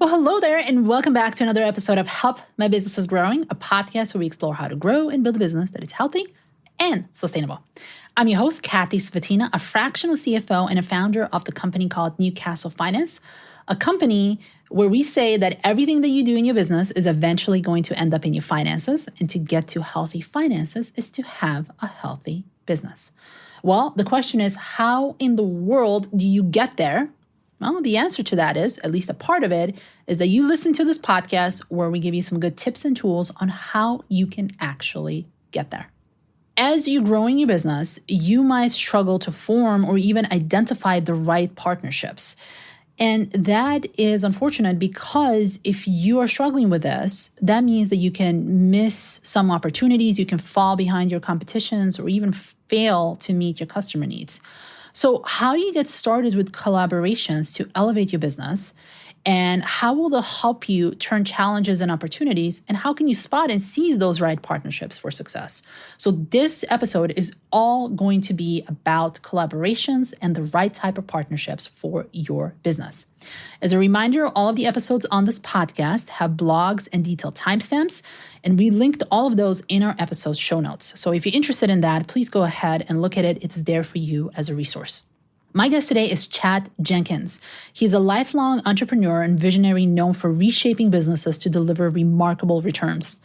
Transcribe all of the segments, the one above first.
Well, hello there, and welcome back to another episode of Help My Business is Growing, a podcast where we explore how to grow and build a business that is healthy and sustainable. I'm your host, Kathy Svatina, a fractional CFO and a founder of the company called Newcastle Finance, a company where we say that everything that you do in your business is eventually going to end up in your finances, and to get to healthy finances is to have a healthy business. Well, the question is, how in the world do you get there? Well, the answer to that is, at least a part of it, is that you listen to this podcast where we give you some good tips and tools on how you can actually get there. As you grow in your business, you might struggle to form or even identify the right partnerships. And that is unfortunate because if you are struggling with this, that means that you can miss some opportunities, you can fall behind your competitions, or even fail to meet your customer needs. So how do you get started with collaborations to elevate your business? And how will they help you turn challenges and opportunities? And how can you spot and seize those right partnerships for success? So this episode is all going to be about collaborations and the right type of partnerships for your business. As a reminder, all of the episodes on this podcast have blogs and detailed timestamps, and we linked all of those in our episode show notes. So if you're interested in that, please go ahead and look at it. It's there for you as a resource. My guest today is Chad Jenkins. He's a lifelong entrepreneur and visionary known for reshaping businesses to deliver remarkable returns.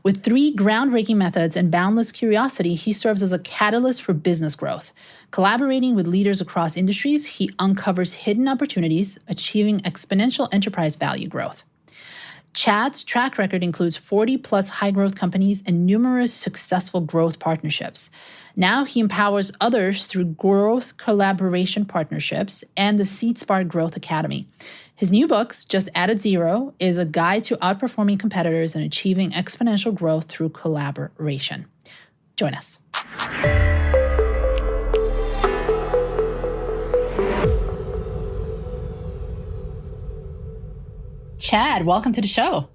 With 3 groundbreaking methods and boundless curiosity, he serves as a catalyst for business growth. Collaborating with leaders across industries, he uncovers hidden opportunities, achieving exponential enterprise value growth. Chad's track record includes 40-plus high-growth companies and numerous successful growth partnerships. Now he empowers others through growth collaboration partnerships and the SeedSpark Growth Academy. His new book, Just Add a Zero, is a guide to outperforming competitors and achieving exponential growth through collaboration. Join us. Chad, welcome to the show.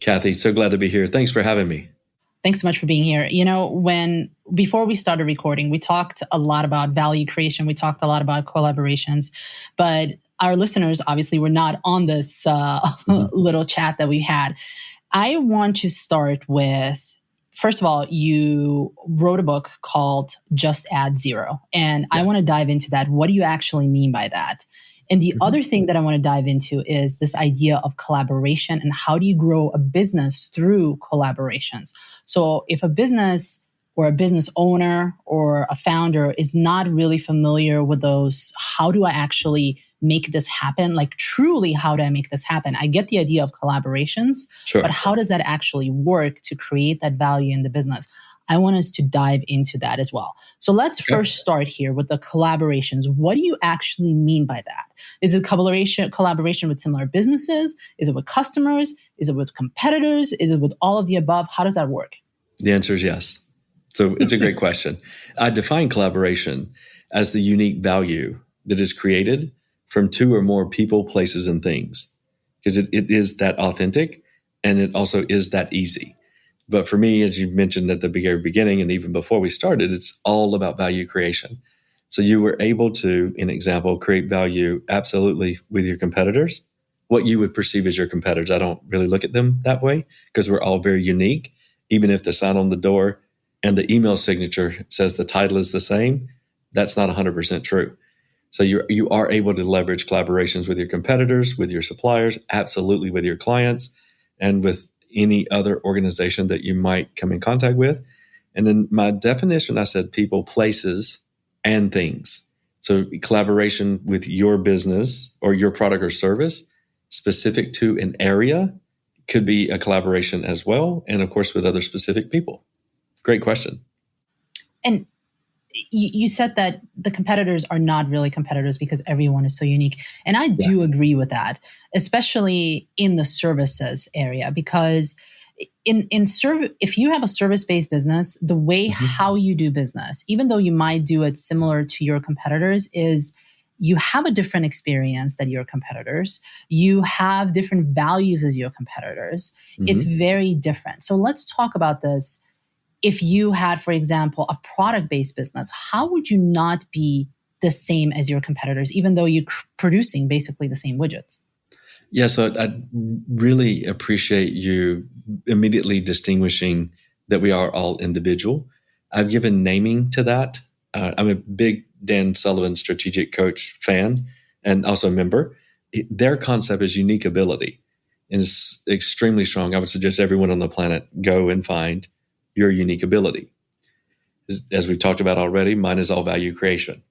Kathy, so glad to be here. Thanks for having me. Thanks so much for being here. You know, before we started recording, we talked a lot about value creation. We talked a lot about collaborations, but our listeners obviously were not on this little chat that we had. I want to start with, first of all, you wrote a book called Just Add Zero, and I want to dive into that. What do you actually mean by that? And the other thing that I want to dive into is this idea of collaboration and how do you grow a business through collaborations? So if a business or a business owner or a founder is not really familiar with those, how do I actually make this happen? Like truly, how do I make this happen? I get the idea of collaborations, but how does that actually work to create that value in the business? I want us to dive into that as well. So let's first start here with the collaborations. What do you actually mean by that? Is it collaboration with similar businesses? Is it with customers? Is it with competitors? Is it with all of the above? How does that work? The answer is yes. So it's a great question. I define collaboration as the unique value that is created from 2 or more people, places, and things, because it is that authentic and it also is that easy. But for me, as you mentioned at the very beginning and even before we started, it's all about value creation. So you were able to, in example, create value absolutely with your competitors, what you would perceive as your competitors. I don't really look at them that way because we're all very unique. Even if the sign on the door and the email signature says the title is the same, that's not 100% true. So you are able to leverage collaborations with your competitors, with your suppliers, absolutely with your clients, and with any other organization that you might come in contact with. And then my definition, I said people, places, and things. So collaboration with your business or your product or service specific to an area could be a collaboration as well. And of course, with other specific people. Great question. And you said that the competitors are not really competitors because everyone is so unique. And I do agree with that, especially in the services area, because if you have a service-based business, the way how you do business, even though you might do it similar to your competitors, is you have a different experience than your competitors. You have different values as your competitors. It's very different. So let's talk about this. If you had, for example, a product-based business, how would you not be the same as your competitors, even though you're producing basically the same widgets? Yeah, so I really appreciate you immediately distinguishing that we are all individual. I've given naming to that. I'm a big Dan Sullivan strategic coach fan and also a member. Their concept is unique ability and it's extremely strong. I would suggest everyone on the planet go and find your unique ability. As we've talked about already, mine is all value creation.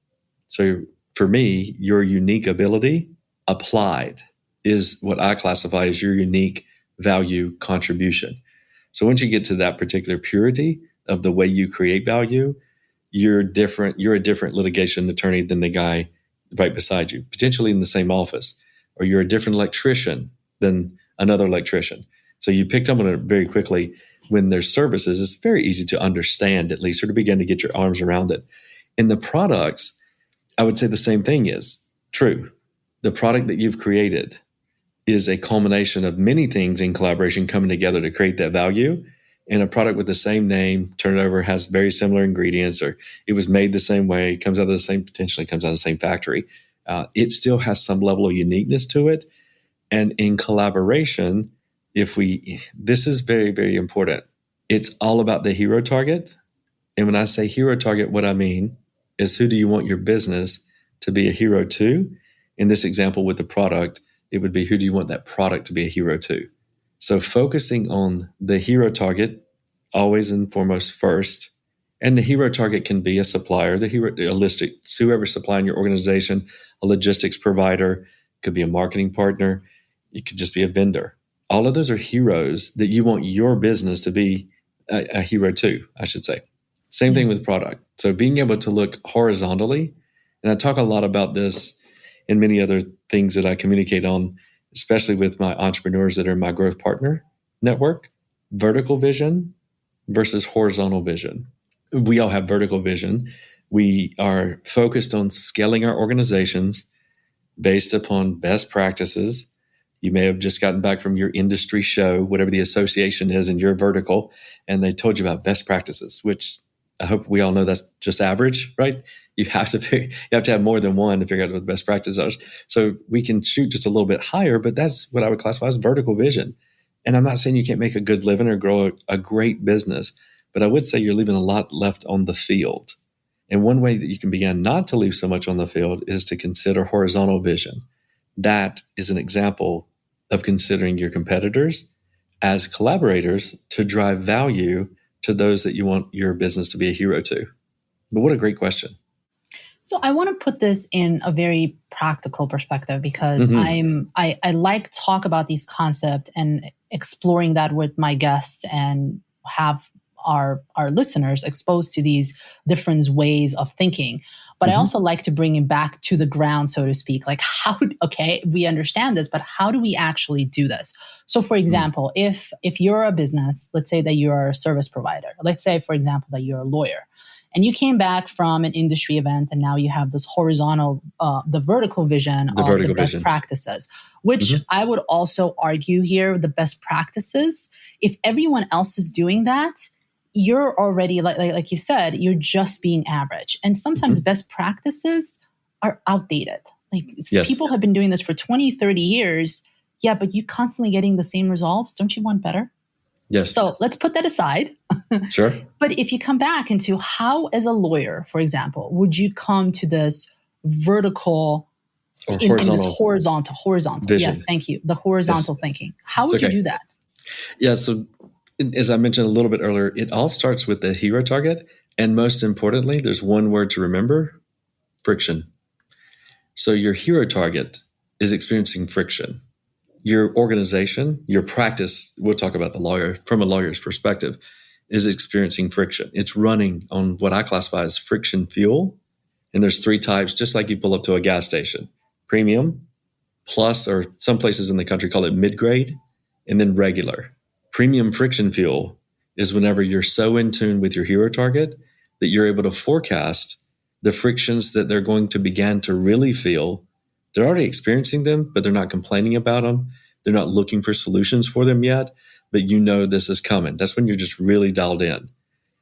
So for me, your unique ability applied is what I classify as your unique value contribution. So once you get to that particular purity of the way you create value, you're different. You're a different litigation attorney than the guy right beside you, potentially in the same office, or you're a different electrician than another electrician. So you picked up on it very quickly. When there's services, it's very easy to understand, at least, or to begin to get your arms around it. In the products, I would say the same thing is true. The product that you've created is a culmination of many things in collaboration coming together to create that value. And a product with the same name, turn it over, has very similar ingredients, or it was made the same way, comes out of the same, potentially comes out of the same factory. It still has some level of uniqueness to it. And in collaboration, this is very, very important. It's all about the hero target. And when I say hero target, what I mean is who do you want your business to be a hero to? In this example with the product, it would be who do you want that product to be a hero to? So focusing on the hero target, always and foremost first, and the hero target can be a supplier, whoever's supplying your organization, a logistics provider, could be a marketing partner, it could just be a vendor. All of those are heroes that you want your business to be a hero to, I should say. Same thing with product. So being able to look horizontally, and I talk a lot about this and many other things that I communicate on, especially with my entrepreneurs that are in my growth partner network, vertical vision versus horizontal vision. We all have vertical vision. We are focused on scaling our organizations based upon best practices. You may have just gotten back from your industry show, whatever the association is in your vertical, and they told you about best practices, which I hope we all know that's just average, right? You have to have more than one to figure out what the best practices are. So we can shoot just a little bit higher, but that's what I would classify as vertical vision. And I'm not saying you can't make a good living or grow a great business, but I would say you're leaving a lot left on the field. And one way that you can begin not to leave so much on the field is to consider horizontal vision. That is an example of considering your competitors as collaborators to drive value to those that you want your business to be a hero to. But what a great question. So I want to put this in a very practical perspective because I like to talk about these concepts and exploring that with my guests and have our listeners exposed to these different ways of thinking. But I also like to bring it back to the ground, so to speak. Like we understand this, but how do we actually do this? So for example, if you're a business, let's say that you're a service provider. Let's say, for example, that you're a lawyer. And you came back from an industry event and now you have this horizontal, the vertical vision of the best practices, which I would also argue here, the best practices, if everyone else is doing that, you're already, like you said, you're just being average. And sometimes best practices are outdated. People have been doing this for 20, 30 years. Yeah, but you're constantly getting the same results. Don't you want better? Yes. So let's put that aside. Sure. But if you come back into how, as a lawyer, for example, would you come to this vertical or in this horizontal vision. Yes, thank you. The horizontal thinking. How would you do that? Yeah. So as I mentioned a little bit earlier, it all starts with the hero target. And most importantly, there's one word to remember: friction. So your hero target is experiencing friction. Your organization, your practice, we'll talk about the lawyer from a lawyer's perspective, is experiencing friction. It's running on what I classify as friction fuel. And there's three types, just like you pull up to a gas station: premium, plus, or some places in the country call it mid-grade, and then regular. Premium friction fuel is whenever you're so in tune with your hero target that you're able to forecast the frictions that they're going to begin to really feel. They're already experiencing them, but they're not complaining about them. They're not looking for solutions for them yet, but you know this is coming. That's when you're just really dialed in.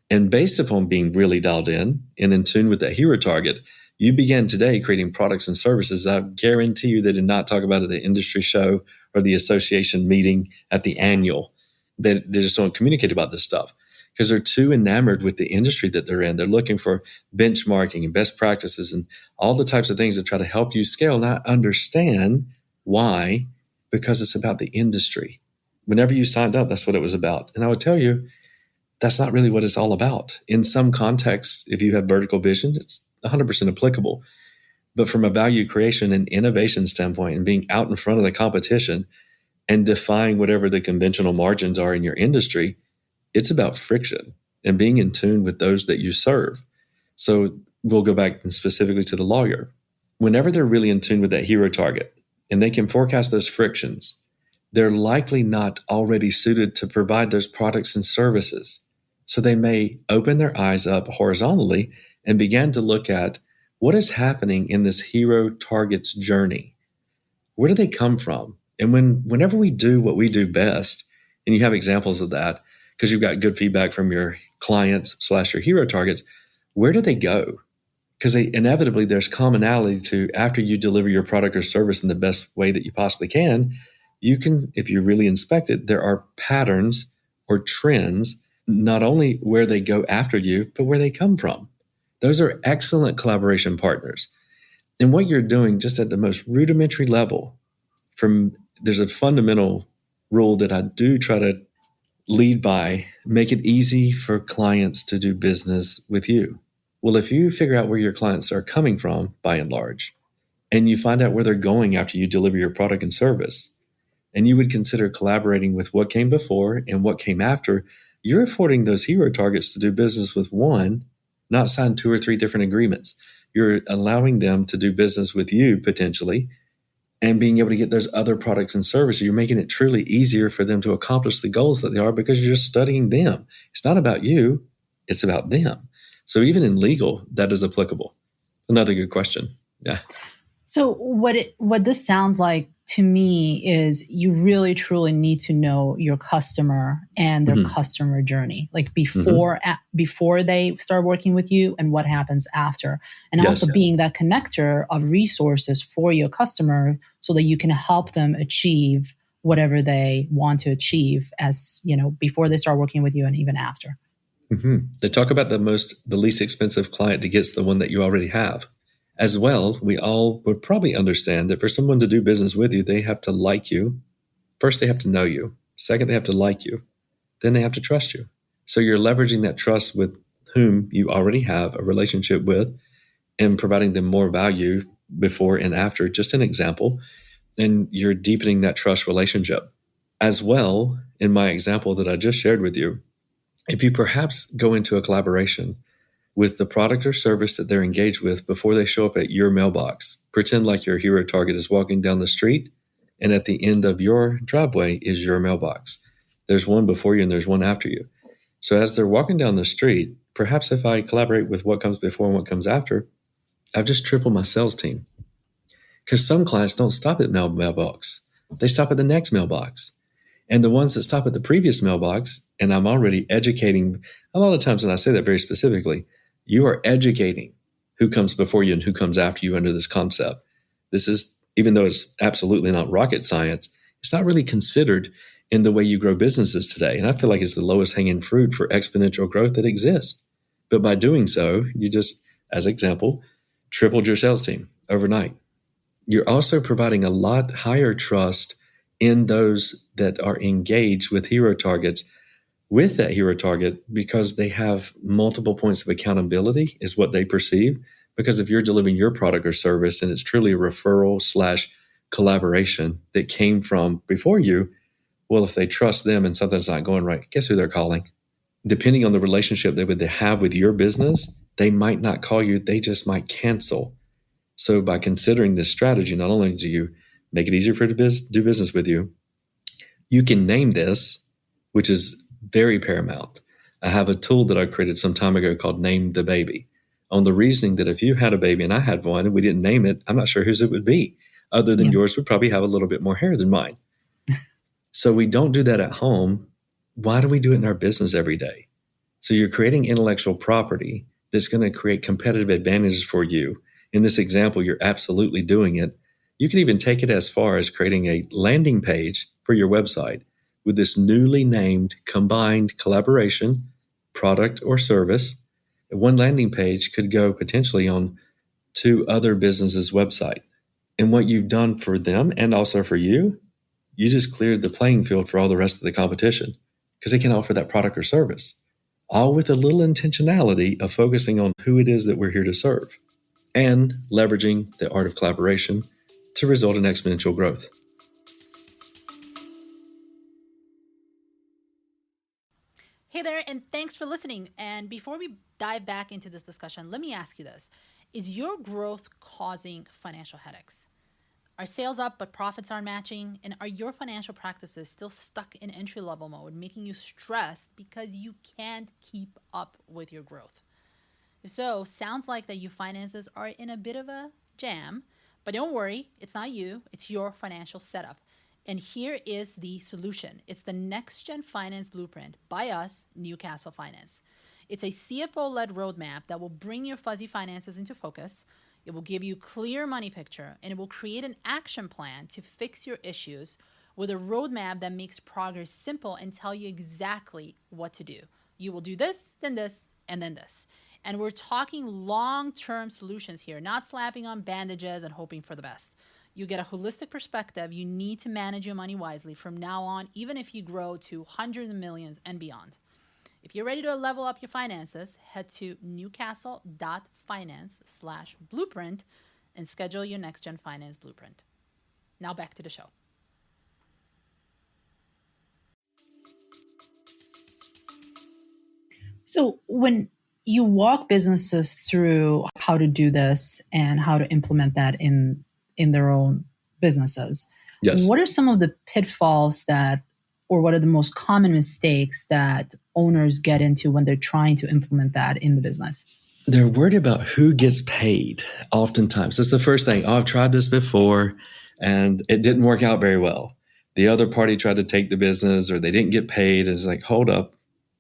And based upon being really dialed in and in tune with that hero target, You began today creating products and services that I guarantee you they did not talk about at the industry show or the association meeting at the annual. They just don't communicate about this stuff because they're too enamored with the industry that they're in. They're looking for benchmarking and best practices and all the types of things that try to help you scale, not understand why, because it's about the industry. Whenever you signed up, that's what it was about. And I would tell you, that's not really what it's all about. In some contexts, if you have vertical vision, it's 100% applicable. But from a value creation and innovation standpoint and being out in front of the competition and defying whatever the conventional margins are in your industry, it's about friction and being in tune with those that you serve. So we'll go back specifically to the lawyer. Whenever they're really in tune with that hero target and they can forecast those frictions, they're likely not already suited to provide those products and services. So they may open their eyes up horizontally and begin to look at what is happening in this hero target's journey. Where do they come from? And whenever we do what we do best, and you have examples of that because you've got good feedback from your clients / your hero targets, where do they go? Because inevitably there's commonality to after you deliver your product or service in the best way that you possibly can, you can, if you really inspect it, there are patterns or trends, not only where they go after you, but where they come from. Those are excellent collaboration partners. And what you're doing just at the most rudimentary level, there's a fundamental rule that I do try to lead by, make it easy for clients to do business with you. Well, if you figure out where your clients are coming from, by and large, and you find out where they're going after you deliver your product and service, and you would consider collaborating with what came before and what came after, you're affording those hero targets to do business with one, not sign 2 or 3 different agreements. You're allowing them to do business with you potentially and being able to get those other products and services. You're making it truly easier for them to accomplish the goals that they are because you're just studying them. It's not about you, it's about them. So even in legal, that is applicable. Another good question. Yeah. So what this sounds like to me is you really truly need to know your customer and their customer journey, like before they start working with you and what happens after, and also being that connector of resources for your customer so that you can help them achieve whatever they want to achieve, as before they start working with you and even after. They talk about the least expensive client to get is the one that you already have. As well, we all would probably understand that for someone to do business with you, they have to like you. First, they have to know you. Second, they have to like you. Then they have to trust you. So you're leveraging that trust with whom you already have a relationship with and providing them more value before and after, just an example. And you're deepening that trust relationship. As well, in my example that I just shared with you, if you perhaps go into a collaboration with the product or service that they're engaged with before they show up at your mailbox. Pretend like your hero target is walking down the street, and at the end of your driveway is your mailbox. There's one before you and there's one after you. So as they're walking down the street, perhaps if I collaborate with what comes before and what comes after, I've just tripled my sales team. Because some clients don't stop at mailbox. They stop at the next mailbox. And the ones that stop at the previous mailbox, and I'm already educating, a lot of times, and I say that very specifically, you are educating who comes before you and who comes after you under this concept. This is, even though it's absolutely not rocket science, it's not really considered in the way you grow businesses today. And I feel like it's the lowest hanging fruit for exponential growth that exists. But by doing so, you just, as an example, tripled your sales team overnight. You're also providing a lot higher trust in those that are engaged with hero targets with that hero target because they have multiple points of accountability is what they perceive. Because if you're delivering your product or service and it's truly a referral / collaboration that came from before you, well, if they trust them and something's not going right, guess who they're calling? Depending on the relationship they would have with your business, they might not call you, they just might cancel. So by considering this strategy, not only do you make it easier for it to do business with you, you can name this, which is very paramount. I have a tool that I created some time ago called Name the Baby, on the reasoning that if you had a baby and I had one and we didn't name it, I'm not sure whose it would be, other than yours would probably have a little bit more hair than mine. So we don't do that at home. Why do we do it in our business every day? So you're creating intellectual property that's going to create competitive advantages for you In this example, you're absolutely doing it. You can even take it as far as creating a landing page for your website with this newly named combined collaboration, product or service. One landing page could go potentially on 2 other businesses' website. And what you've done for them and also for you, you just cleared the playing field for all the rest of the competition because they can offer that product or service, all with a little intentionality of focusing on who it is that we're here to serve and leveraging the art of collaboration to result in exponential growth. Hey there, and thanks for listening. And before we dive back into this discussion, let me ask you this. Is your growth causing financial headaches? Are sales up but profits aren't matching? And are your financial practices still stuck in entry-level mode, making you stressed because you can't keep up with your growth? If so, sounds like that your finances are in a bit of a jam, but don't worry, it's not you, it's your financial setup. And here is the solution. It's the Next Gen Finance Blueprint by us, Newcastle Finance. It's a CFO-led roadmap that will bring your fuzzy finances into focus. It will give you a clear money picture, and it will create an action plan to fix your issues with a roadmap that makes progress simple and tell you exactly what to do. You will do this, and then this. And we're talking long-term solutions here, not slapping on bandages and hoping for the best. You get a holistic perspective. You need to manage your money wisely from now on, even if you grow to hundreds of millions and beyond. If you're ready to level up your finances, head to newcastle.finance/blueprint and schedule your Next Gen Finance Blueprint. Now back to the show. So when you walk businesses through how to do this and how to implement that in their own businesses, Yes. What are some of the pitfalls or what are the most common mistakes that owners get into when they're trying to implement that in the business? They're worried about who gets paid oftentimes. That's the first thing. Oh, I've tried this before and it didn't work out very well. The other party tried to take the business or they didn't get paid. It's like, hold up,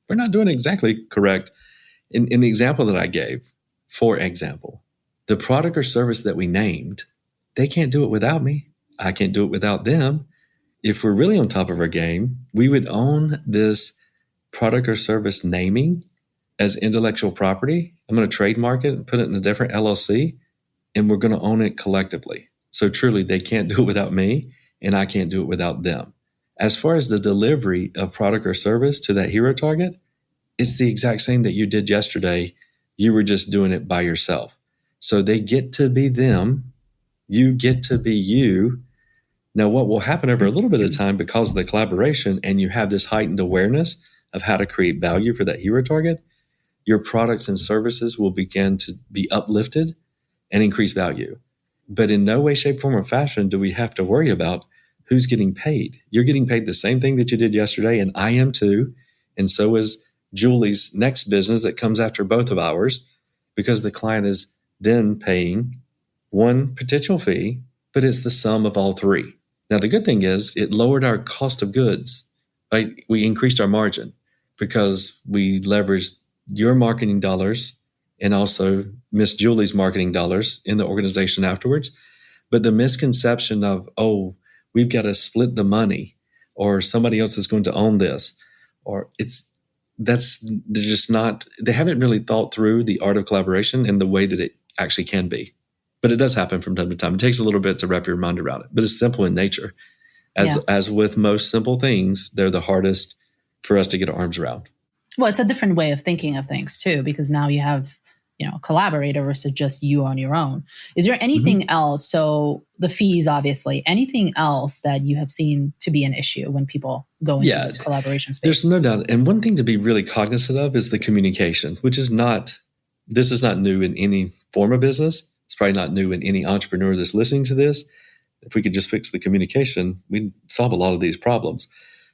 we're not doing it exactly correct. In the example that I gave, for example, the product or service that we named, they can't do it without me. I can't do it without them. If we're really on top of our game, we would own this product or service naming as intellectual property. I'm going to trademark it and put it in a different LLC, and we're going to own it collectively. So truly, they can't do it without me, and I can't do it without them. As far as the delivery of product or service to that hero target, it's the exact same that you did yesterday. You were just doing it by yourself. So they get to be them. You get to be you. Now, what will happen over a little bit of time because of the collaboration and you have this heightened awareness of how to create value for that hero target, your products and services will begin to be uplifted and increase value. But in no way, shape, form, or fashion do we have to worry about who's getting paid. You're getting paid the same thing that you did yesterday, and I am too. And so is Julie's next business that comes after both of ours, because the client is then paying one potential fee, but it's the sum of all three. Now, the good thing is it lowered our cost of goods. Right? We increased our margin because we leveraged your marketing dollars and also Miss Julie's marketing dollars in the organization afterwards. But the misconception of, oh, we've got to split the money or somebody else is going to own this, or they're just not, they haven't really thought through the art of collaboration and the way that it actually can be. But it does happen from time to time. It takes a little bit to wrap your mind around it, but it's simple in nature. As with most simple things, they're the hardest for us to get our arms around. Well, it's a different way of thinking of things too, because now you have, a collaborator versus just you on your own. Is there anything else? So the fees, obviously, anything else that you have seen to be an issue when people go into this collaboration space? There's no doubt. And one thing to be really cognizant of is the communication, which is this is not new in any form of business. It's probably not new in any entrepreneur that's listening to this. If we could just fix the communication, we'd solve a lot of these problems.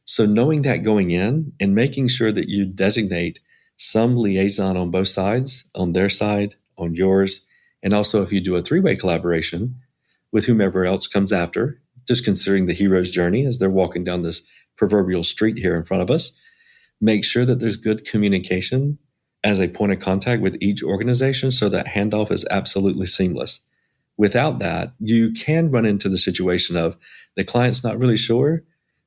So knowing that going in and making sure that you designate some liaison on both sides, on their side, on yours, and also if you do a three-way collaboration with whomever else comes after, just considering the hero's journey as they're walking down this proverbial street here in front of us, make sure that there's good communication as a point of contact with each organization so that handoff is absolutely seamless. Without that, you can run into the situation of the client's not really sure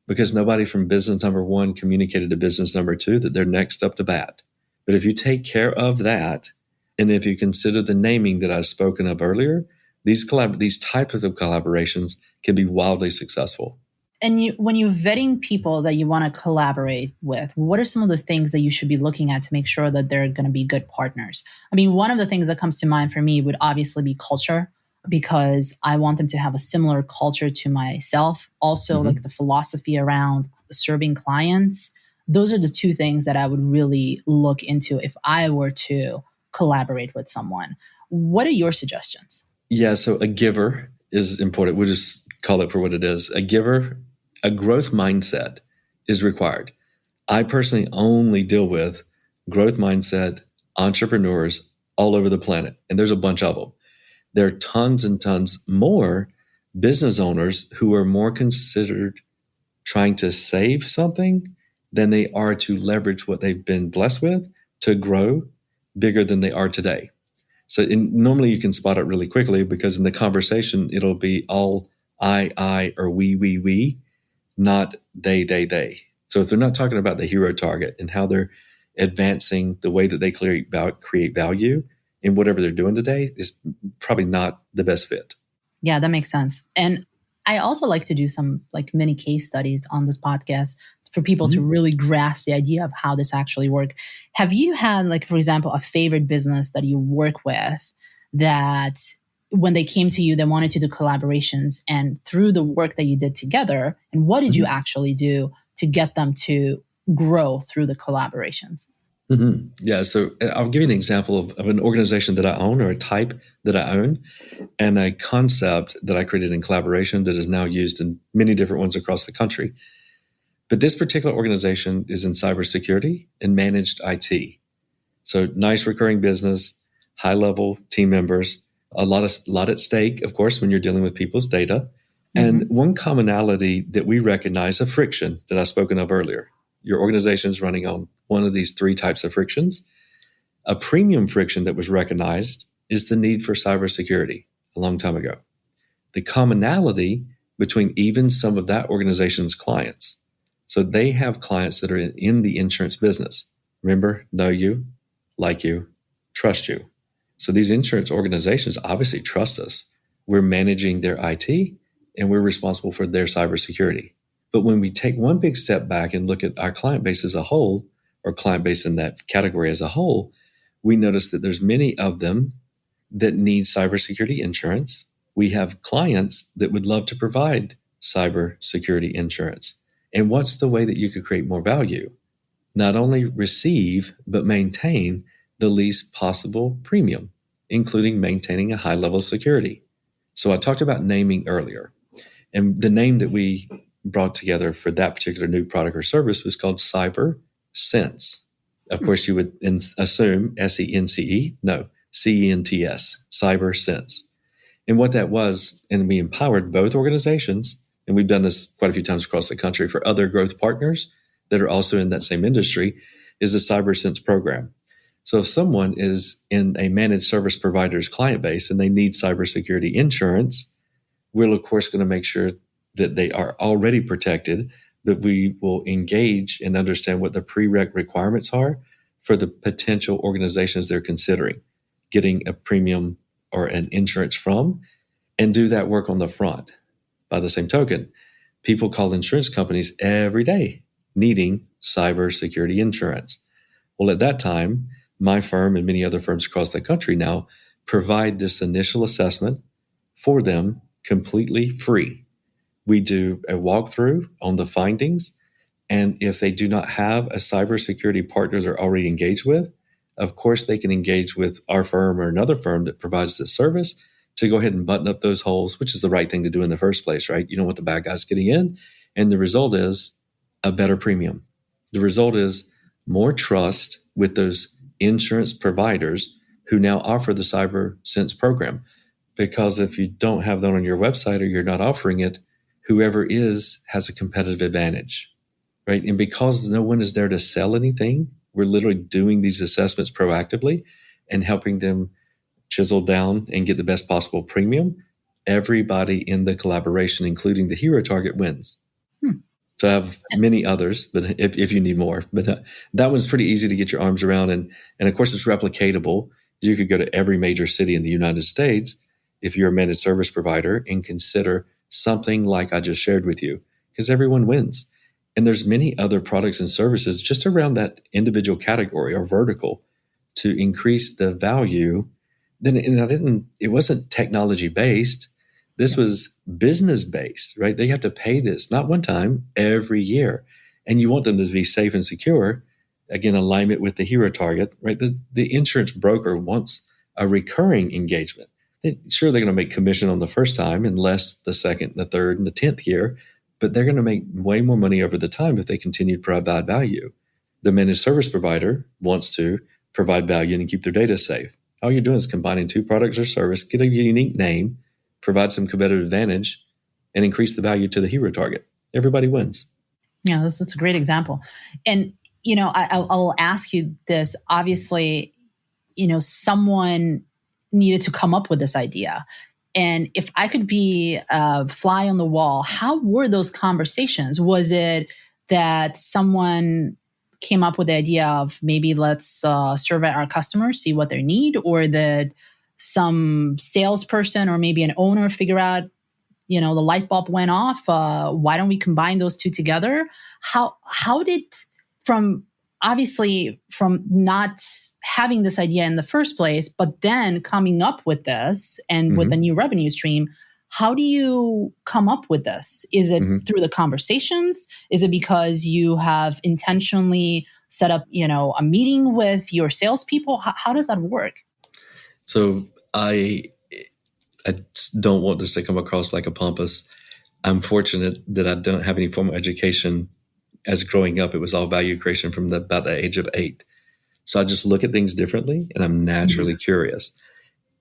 because nobody from business number one communicated to business number two that they're next up to bat. But if you take care of that, and if you consider the naming that I've spoken of earlier, these types of collaborations can be wildly successful. And when you're vetting people that you want to collaborate with, what are some of the things that you should be looking at to make sure that they're going to be good partners? I mean, one of the things that comes to mind for me would obviously be culture, because I want them to have a similar culture to myself. Also, like the philosophy around serving clients. Those are the two things that I would really look into if I were to collaborate with someone. What are your suggestions? Yeah, so a giver is important. We'll just call it for what it is. A giver, a growth mindset is required. I personally only deal with growth mindset entrepreneurs all over the planet, and there's a bunch of them. There are tons and tons more business owners who are more considered trying to save something than they are to leverage what they've been blessed with to grow bigger than they are today. So normally you can spot it really quickly because in the conversation, it'll be all I, or we, not they. So if they're not talking about the hero target and how they're advancing the way that they create value in whatever they're doing today, is probably not the best fit. Yeah, that makes sense. And I also like to do some like mini case studies on this podcast for people to really grasp the idea of how this actually works. Have you had, like, for example, a favorite business that you work with that when they came to you, they wanted to do collaborations, and through the work that you did together, and what did you actually do to get them to grow through the collaborations? Yeah, so I'll give you an example of an organization that I own, or a type that I own, and a concept that I created in collaboration that is now used in many different ones across the country. But this particular organization is in cybersecurity and managed IT. So nice recurring business, high-level team members, a lot at stake, of course, when you're dealing with people's data. And one commonality that we recognize, a friction that I've spoken of earlier. Your organization is running on one of these three types of frictions. A premium friction that was recognized is the need for cybersecurity a long time ago. The commonality between even some of that organization's clients. So they have clients that are in the insurance business. Remember, know you, like you, trust you. So these insurance organizations obviously trust us. We're managing their IT and we're responsible for their cybersecurity. But when we take one big step back and look at our client base as a whole, or client base in that category as a whole, we notice that there's many of them that need cybersecurity insurance. We have clients that would love to provide cybersecurity insurance. And what's the way that you could create more value? Not only receive, but maintain the least possible premium, including maintaining a high level of security. So I talked about naming earlier, and the name that we brought together for that particular new product or service was called Cyber Sense. Of course, you would assume SENCE. No, CENTS, Cyber Sense. And what that was, and we empowered both organizations, and we've done this quite a few times across the country for other growth partners that are also in that same industry, is the Cyber Sense program. So if someone is in a managed service provider's client base and they need cybersecurity insurance, we're of course going to make sure that they are already protected, that we will engage and understand what the prereq requirements are for the potential organizations they're considering getting a premium or an insurance from, and do that work on the front. By the same token, people call insurance companies every day needing cybersecurity insurance. Well, at that time, my firm and many other firms across the country now provide this initial assessment for them completely free. We do a walkthrough on the findings, and if they do not have a cybersecurity partner they're already engaged with, of course they can engage with our firm or another firm that provides this service to go ahead and button up those holes, which is the right thing to do in the first place, right? You don't want the bad guys getting in. And the result is a better premium. The result is more trust with those insurance providers who now offer the Cyber Sense program. Because if you don't have that on your website or you're not offering it, whoever is has a competitive advantage, right? And because no one is there to sell anything, we're literally doing these assessments proactively and helping them chisel down and get the best possible premium, everybody in the collaboration, including the hero target, wins. So I have many others, but if you need more, but that one's pretty easy to get your arms around. And of course, it's replicatable. You could go to every major city in the United States if you're a managed service provider and consider something like I just shared with you, because everyone wins. And there's many other products and services just around that individual category or vertical to increase the value. Then, it wasn't technology based. This was business based, right? They have to pay this, not one time, every year. And you want them to be safe and secure. Again, alignment with the hero target, right? The insurance broker wants a recurring engagement. Sure, they're going to make commission on the first time and less the second, the third, and the 10th year, but they're going to make way more money over the time if they continue to provide value. The managed service provider wants to provide value and keep their data safe. All you're doing is combining two products or service, get a unique name, provide some competitive advantage, and increase the value to the hero target. Everybody wins. Yeah, that's a great example. And, I'll ask you this. Obviously, someone needed to come up with this idea. And if I could be a fly on the wall, how were those conversations? Was it that someone came up with the idea of maybe let's survey our customers, see what they need, or that some salesperson or maybe an owner figure out, the light bulb went off. Why don't we combine those two together? How did, from not having this idea in the first place, but then coming up with this and with a new revenue stream, how do you come up with this? Is it through the conversations? Is it because you have intentionally set up, a meeting with your salespeople? How does that work? So I don't want this to come across like a pompous. I'm fortunate that I don't have any formal education. As growing up, it was all value creation from about the age of 8. So I just look at things differently, and I'm naturally curious.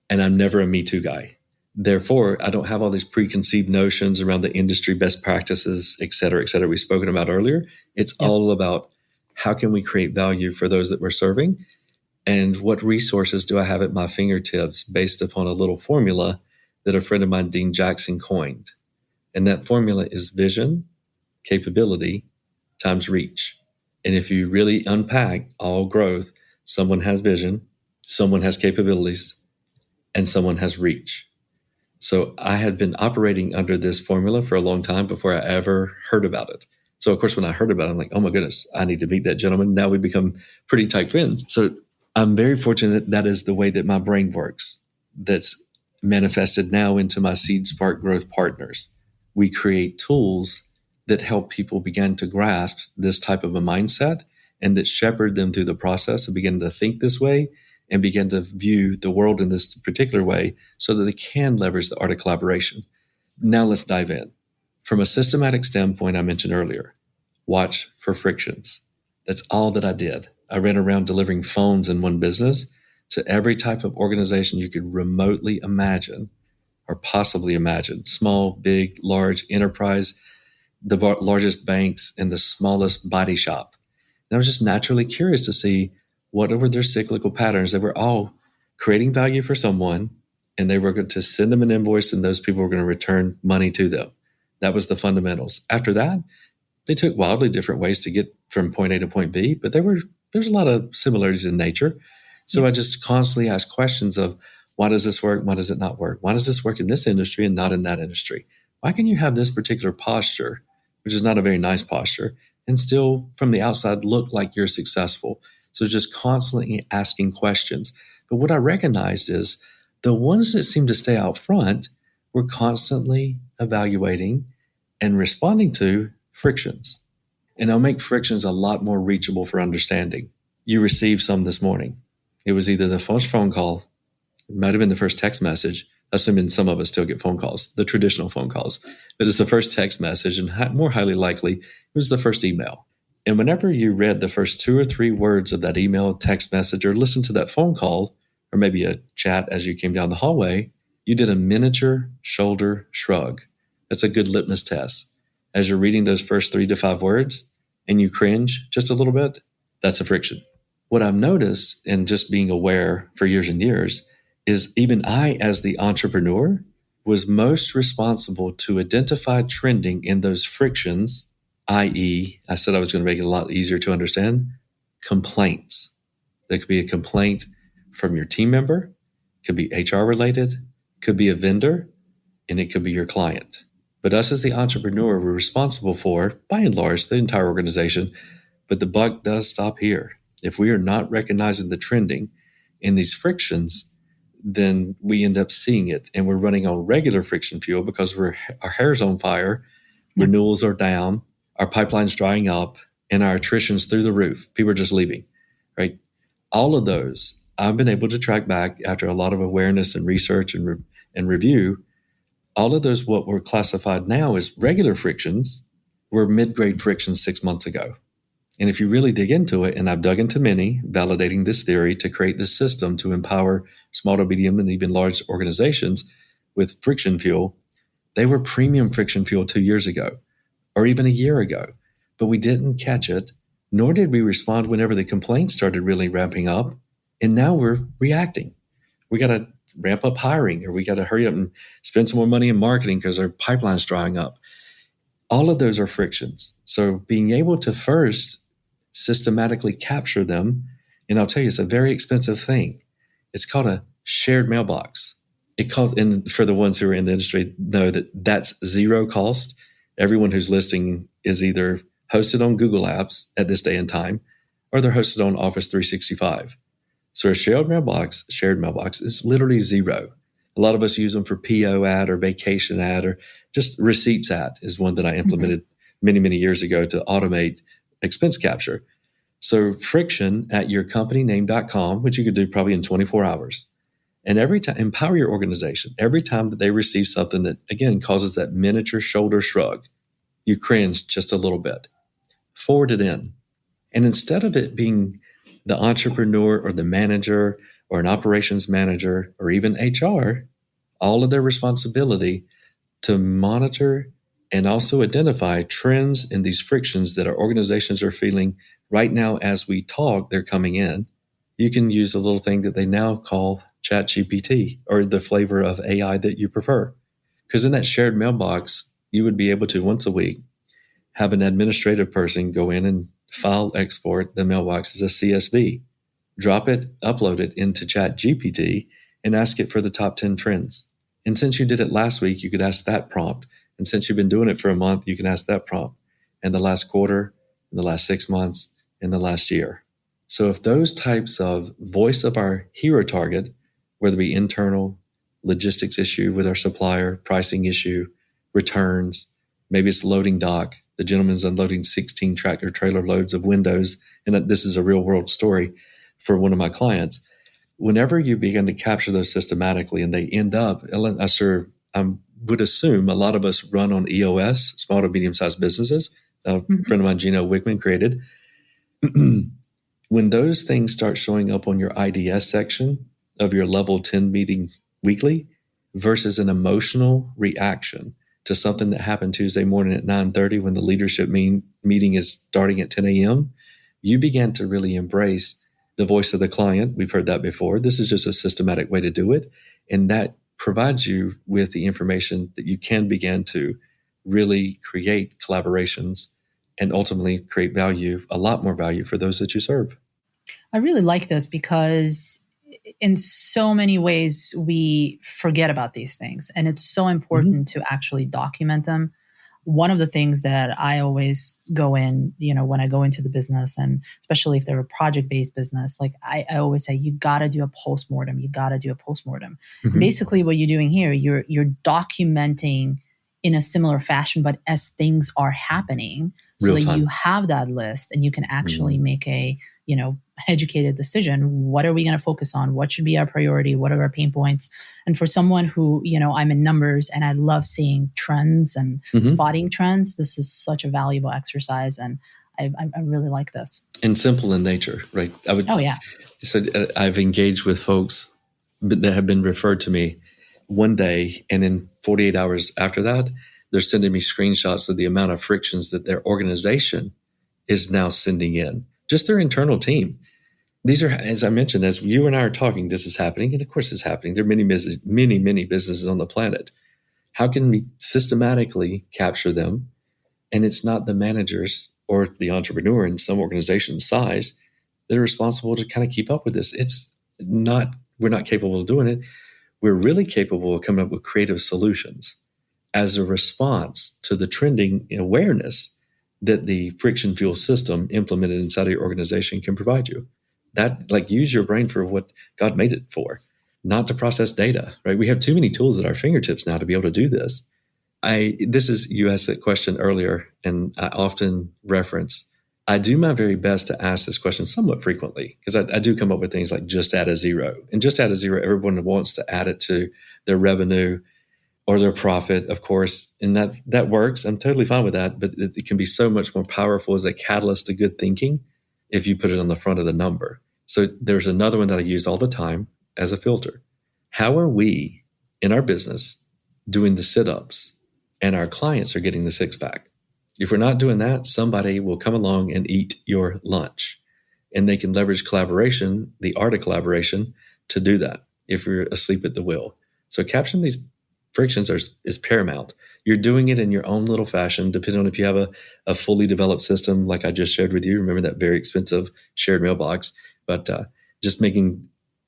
And I'm never a Me Too guy. Therefore, I don't have all these preconceived notions around the industry best practices, et cetera, we've spoken about earlier. It's all about how can we create value for those that we're serving, and what resources do I have at my fingertips based upon a little formula that a friend of mine, Dean Jackson, coined. And that formula is vision, capability, times reach. And if you really unpack all growth, someone has vision, someone has capabilities, and someone has reach. So I had been operating under this formula for a long time before I ever heard about it. So of course, when I heard about it, I'm like, oh my goodness, I need to meet that gentleman. Now we become pretty tight friends. So I'm very fortunate that is the way that my brain works. That's manifested now into my SeedSpark growth partners. We create tools that help people begin to grasp this type of a mindset and that shepherd them through the process of beginning to think this way and begin to view the world in this particular way so that they can leverage the art of collaboration. Now let's dive in. From a systematic standpoint, I mentioned earlier, watch for frictions. That's all that I did. I ran around delivering phones in one business to every type of organization you could remotely imagine or possibly imagine. Small, big, large enterprise, the largest banks, and the smallest body shop. And I was just naturally curious to see what were their cyclical patterns. They were all creating value for someone, and they were going to send them an invoice, and those people were going to return money to them. That was the fundamentals. After that, they took wildly different ways to get from point A to point B, but there's a lot of similarities in nature. So I just constantly ask questions of, why does this work? Why does it not work? Why does this work in this industry and not in that industry? Why can you have this particular posture, which is not a very nice posture, and still from the outside look like you're successful? So just constantly asking questions. But what I recognized is the ones that seemed to stay out front were constantly evaluating and responding to frictions. And I'll make frictions a lot more reachable for understanding. You received some this morning. It was either the first phone call, it might have been the first text message, assuming some of us still get phone calls, the traditional phone calls. But it's the first text message, and more highly likely, it was the first email. And whenever you read the first 2 or 3 words of that email, text message, or listened to that phone call, or maybe a chat as you came down the hallway, you did a miniature shoulder shrug. That's a good litmus test. As you're reading those first 3 to 5 words and you cringe just a little bit, that's a friction. What I've noticed, and just being aware for years and years, is even I, as the entrepreneur, was most responsible to identify trending in those frictions, i.e., I said I was going to make it a lot easier to understand, complaints. There could be a complaint from your team member, could be HR related, could be a vendor, and it could be your client. But us as the entrepreneur, we're responsible for, by and large, the entire organization. But the buck does stop here. If we are not recognizing the trending in these frictions, then we end up seeing it. And we're running on regular friction fuel because our hair's on fire, renewals are down, our pipeline's drying up, and our attrition's through the roof. People are just leaving, right? All of those, I've been able to track back after a lot of awareness and research and review. All of those, what were classified now as regular frictions, were mid-grade frictions 6 months ago. And if you really dig into it, and I've dug into many, validating this theory to create this system to empower small to medium and even large organizations with friction fuel, they were premium friction fuel 2 years ago or even a year ago. But we didn't catch it, nor did we respond whenever the complaints started really ramping up. And now we're reacting. We got to ramp up hiring, or we got to hurry up and spend some more money in marketing because our pipeline's drying up. All of those are frictions. So being able to first systematically capture them, and I'll tell you, it's a very expensive thing. It's called a shared mailbox. And for the ones who are in the industry know that that's zero cost. Everyone who's listening is either hosted on Google Apps at this day and time, or they're hosted on Office 365. So a shared mailbox is literally zero. A lot of us use them for PO ad or vacation ad, or just receipts ad is one that I implemented many, many years ago to automate expense capture. So friction at yourcompanyname.com, which you could do probably in 24 hours. And every time, empower your organization. Every time that they receive something that, again, causes that miniature shoulder shrug, you cringe just a little bit. Forward it in. And instead of it being the entrepreneur or the manager or an operations manager or even HR, all of their responsibility to monitor and also identify trends in these frictions that our organizations are feeling right now as we talk, they're coming in. You can use a little thing that they now call Chat GPT, or the flavor of AI that you prefer. Because in that shared mailbox, you would be able to, once a week, have an administrative person go in and file export the mailbox as a CSV, drop it, upload it into Chat GPT, and ask it for the top 10 trends. And since you did it last week, you could ask that prompt. And since you've been doing it for a month, you can ask that prompt. And the last quarter, in the last 6 months, in the last year. So if those types of voice of our hero target, whether it be internal, logistics issue with our supplier, pricing issue, returns, maybe it's loading dock, the gentleman's unloading 16 tractor trailer loads of windows, and this is a real world story for one of my clients. Whenever you begin to capture those systematically and they end up, I would assume a lot of us run on EOS, small to medium-sized businesses. A friend of mine, Gino Wickman, created. When those things start showing up on your IDS section of your level 10 meeting weekly versus an emotional reaction to something that happened Tuesday morning at 9:30 when the leadership meeting is starting at 10 a.m., you began to really embrace the voice of the client. We've heard that before. This is just a systematic way to do it. And that provides you with the information that you can begin to really create collaborations and ultimately create value, a lot more value for those that you serve. I really like this because in so many ways we forget about these things, and it's so important to actually document them. One of the things that I always go in, when I go into the business, and especially if they're a project-based business, like I always say, you got to do a postmortem. You got to do a postmortem. Basically, what you're doing here, you're documenting in a similar fashion, but as things are happening, so that you have that list and you can actually make a educated decision. What are we going to focus on? What should be our priority? What are our pain points? And for someone who, I'm in numbers and I love seeing trends and spotting trends, this is such a valuable exercise. And I really like this. And simple in nature, right? So I've engaged with folks that have been referred to me one day, and in 48 hours after that, they're sending me screenshots of the amount of frictions that their organization is now sending in, just their internal team. These are, as I mentioned, as you and I are talking, this is happening. And of course it's happening. There are many businesses on the planet. How can we systematically capture them? And it's not the managers or the entrepreneur in some organization's size that are responsible to kind of keep up with this. We're not capable of doing it. We're really capable of coming up with creative solutions as a response to the trending awareness that the friction fuel system implemented inside of your organization can provide you. That, like, use your brain for what God made it for, not to process data, right? We have too many tools at our fingertips now to be able to do this. You asked that question earlier, and I often reference, I do my very best to ask this question somewhat frequently, because I do come up with things like just add a zero. And just add a zero, everyone wants to add it to their revenue or their profit, of course. And that works. I'm totally fine with that. But it can be so much more powerful as a catalyst to good thinking if you put it on the front of the number. So there's another one that I use all the time as a filter. How are we in our business doing the sit-ups and our clients are getting the six-pack? If we're not doing that, somebody will come along and eat your lunch. And they can leverage collaboration, the art of collaboration, to do that if you're asleep at the wheel. So capturing these frictions is paramount. You're doing it in your own little fashion, depending on if you have a fully developed system like I just shared with you. Remember that very expensive shared mailbox. But just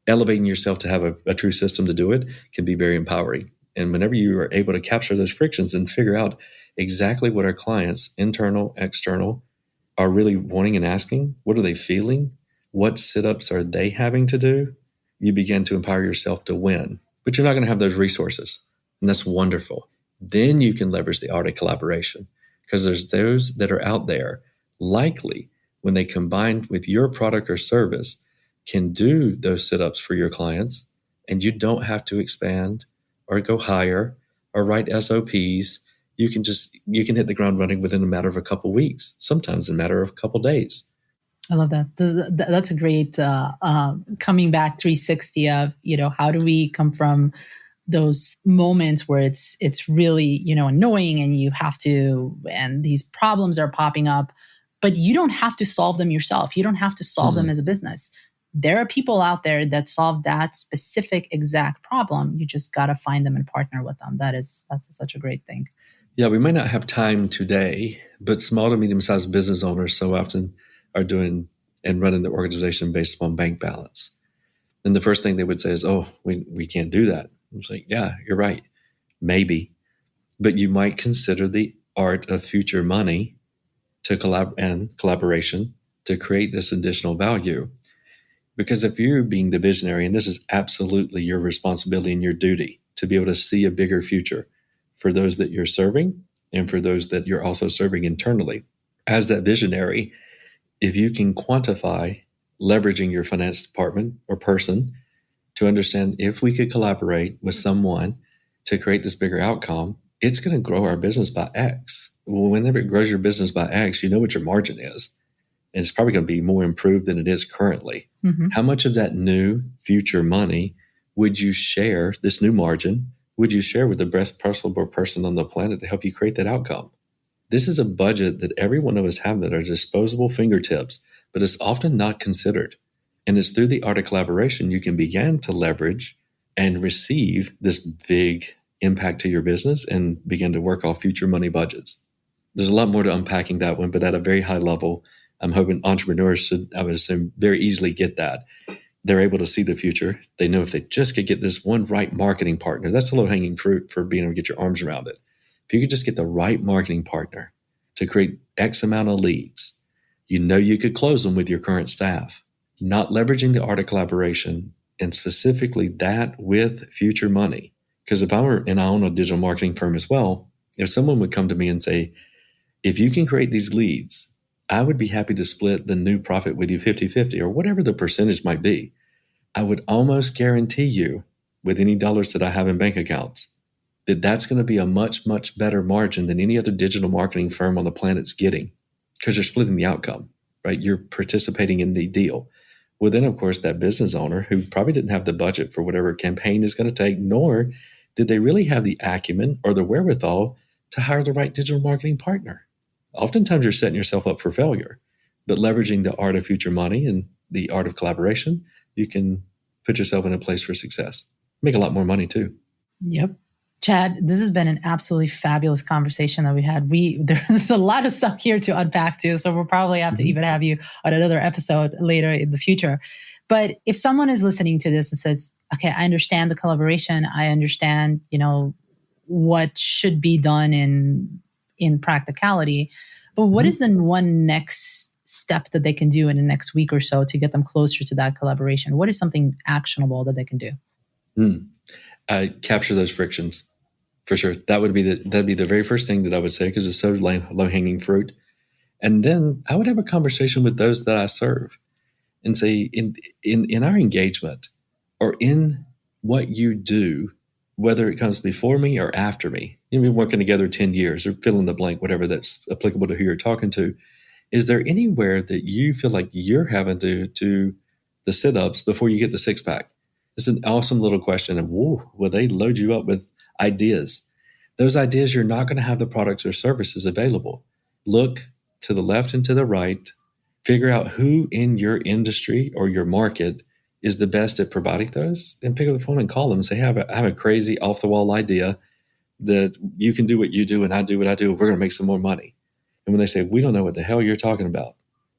elevating yourself to have a true system to do it can be very empowering. And whenever you are able to capture those frictions and figure out exactly what our clients, internal, external, are really wanting and asking, what are they feeling? What sit-ups are they having to do? You begin to empower yourself to win. But you're not going to have those resources. And that's wonderful. Then you can leverage the art of collaboration, because there's those that are out there, likely when they combine with your product or service, can do those sit-ups for your clients, and you don't have to expand or go higher or write SOPs. You can hit the ground running within a matter of a couple of weeks, sometimes in a matter of a couple of days. I love that. That's a great coming back 360 of, how do we come from those moments where it's really, annoying and these problems are popping up, but you don't have to solve them yourself. You don't have to solve them as a business. There are people out there that solve that specific exact problem. You just got to find them and partner with them. That's such a great thing. Yeah, we may not have time today, but small to medium-sized business owners so often are doing and running the organization based upon bank balance. And the first thing they would say is, oh, we can't do that. I was like, yeah, you're right. Maybe. But you might consider the art of future money and collaboration to create this additional value. Because if you're being the visionary, and this is absolutely your responsibility and your duty to be able to see a bigger future for those that you're serving and for those that you're also serving internally. As that visionary, if you can quantify leveraging your finance department or person to understand if we could collaborate with someone to create this bigger outcome, it's going to grow our business by X. Well, whenever it grows your business by X, you know what your margin is. And it's probably going to be more improved than it is currently. Mm-hmm. How much of that new future money would you share, this new margin, would you share with the best possible person on the planet to help you create that outcome? This is a budget that every one of us have at our disposable fingertips, but it's often not considered. And it's through the art of collaboration you can begin to leverage and receive this big impact to your business and begin to work off future money budgets. There's a lot more to unpacking that one, but at a very high level, I'm hoping entrepreneurs should, I would assume, very easily get that. They're able to see the future. They know if they just could get this one right marketing partner, that's the low-hanging fruit for being able to get your arms around it. If you could just get the right marketing partner to create X amount of leads, you could close them with your current staff. Not leveraging the art of collaboration, and specifically that with future money. Because if I own a digital marketing firm as well, if someone would come to me and say, if you can create these leads, I would be happy to split the new profit with you 50-50 or whatever the percentage might be. I would almost guarantee you with any dollars that I have in bank accounts that that's going to be a much, much better margin than any other digital marketing firm on the planet's getting, because you're splitting the outcome, right? You're participating in the deal. Well, then, of course, that business owner who probably didn't have the budget for whatever campaign is going to take, nor did they really have the acumen or the wherewithal to hire the right digital marketing partner. Oftentimes, you're setting yourself up for failure, but leveraging the art of future money and the art of collaboration, you can put yourself in a place for success. Make a lot more money too. Yep. Chad, this has been an absolutely fabulous conversation that we had. There's a lot of stuff here to unpack too, so we'll probably have to even have you on another episode later in the future. But if someone is listening to this and says, okay, I understand the collaboration, I understand, what should be done in practicality, but what is the one next step that they can do in the next week or so to get them closer to that collaboration? What is something actionable that they can do? Capture those frictions. For sure. That'd be the very first thing that I would say, because it's so low hanging fruit. And then I would have a conversation with those that I serve and say, in our engagement or in what you do, whether it comes before me or after me, you've been working together 10 years or fill in the blank, whatever that's applicable to who you're talking to. Is there anywhere that you feel like you're having to do the sit-ups before you get the six-pack? It's an awesome little question. And will they load you up with ideas? Those ideas, you're not going to have the products or services available. Look to the left and to the right. Figure out who in your industry or your market is the best at providing those, and pick up the phone and call them and say, hey, I have a crazy off-the-wall idea that you can do what you do and I do what I do. We're going to make some more money. And when they say, we don't know what the hell you're talking about,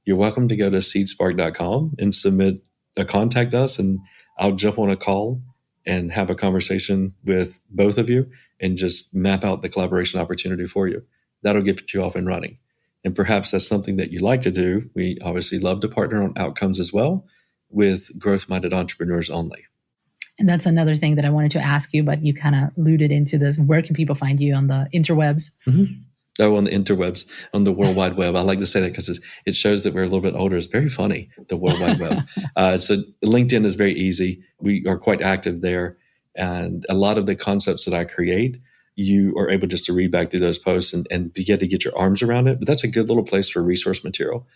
you're welcome to go to SeedSpark.com and submit a contact us, and I'll jump on a call and have a conversation with both of you and just map out the collaboration opportunity for you. That'll get you off and running. And perhaps that's something that you like to do. We obviously love to partner on outcomes as well with growth-minded entrepreneurs only. And that's another thing that I wanted to ask you, but you kind of alluded into this. Where can people find you on the interwebs? Oh, on the interwebs, on the World Wide Web. I like to say that because it shows that we're a little bit older. It's very funny, the World Wide Web. So LinkedIn is very easy. We are quite active there. And a lot of the concepts that I create, you are able just to read back through those posts and begin to get your arms around it. But that's a good little place for resource material.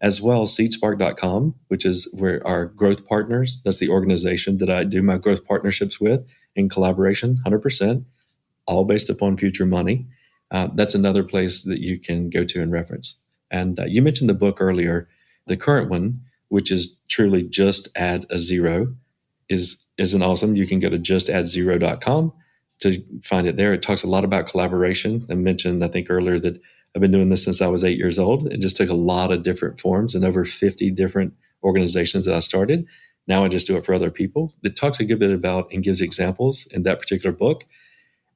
As well, SeedSpark.com, which is where our growth partners, that's the organization that I do my growth partnerships with in collaboration, 100%, all based upon future money. That's another place that you can go to and reference. And you mentioned the book earlier. The current one, which is truly Just Add a Zero, is an awesome. You can go to justaddzero.com to find it there. It talks a lot about collaboration. I mentioned, I think earlier, that I've been doing this since I was 8 years old. It just took a lot of different forms and over 50 different organizations that I started. Now I just do it for other people. It talks a good bit about and gives examples in that particular book.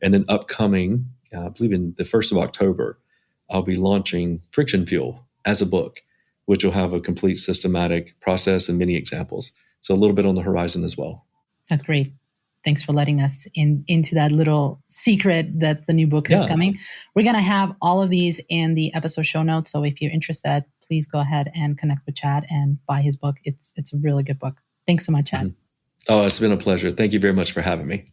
And then upcoming, I believe in the 1st of October, I'll be launching Friction Fuel as a book, which will have a complete systematic process and many examples. So a little bit on the horizon as well. That's great. Thanks for letting us into that little secret that the new book is coming. We're going to have all of these in the episode show notes. So if you're interested, please go ahead and connect with Chad and buy his book. It's a really good book. Thanks so much, Chad. Oh, it's been a pleasure. Thank you very much for having me.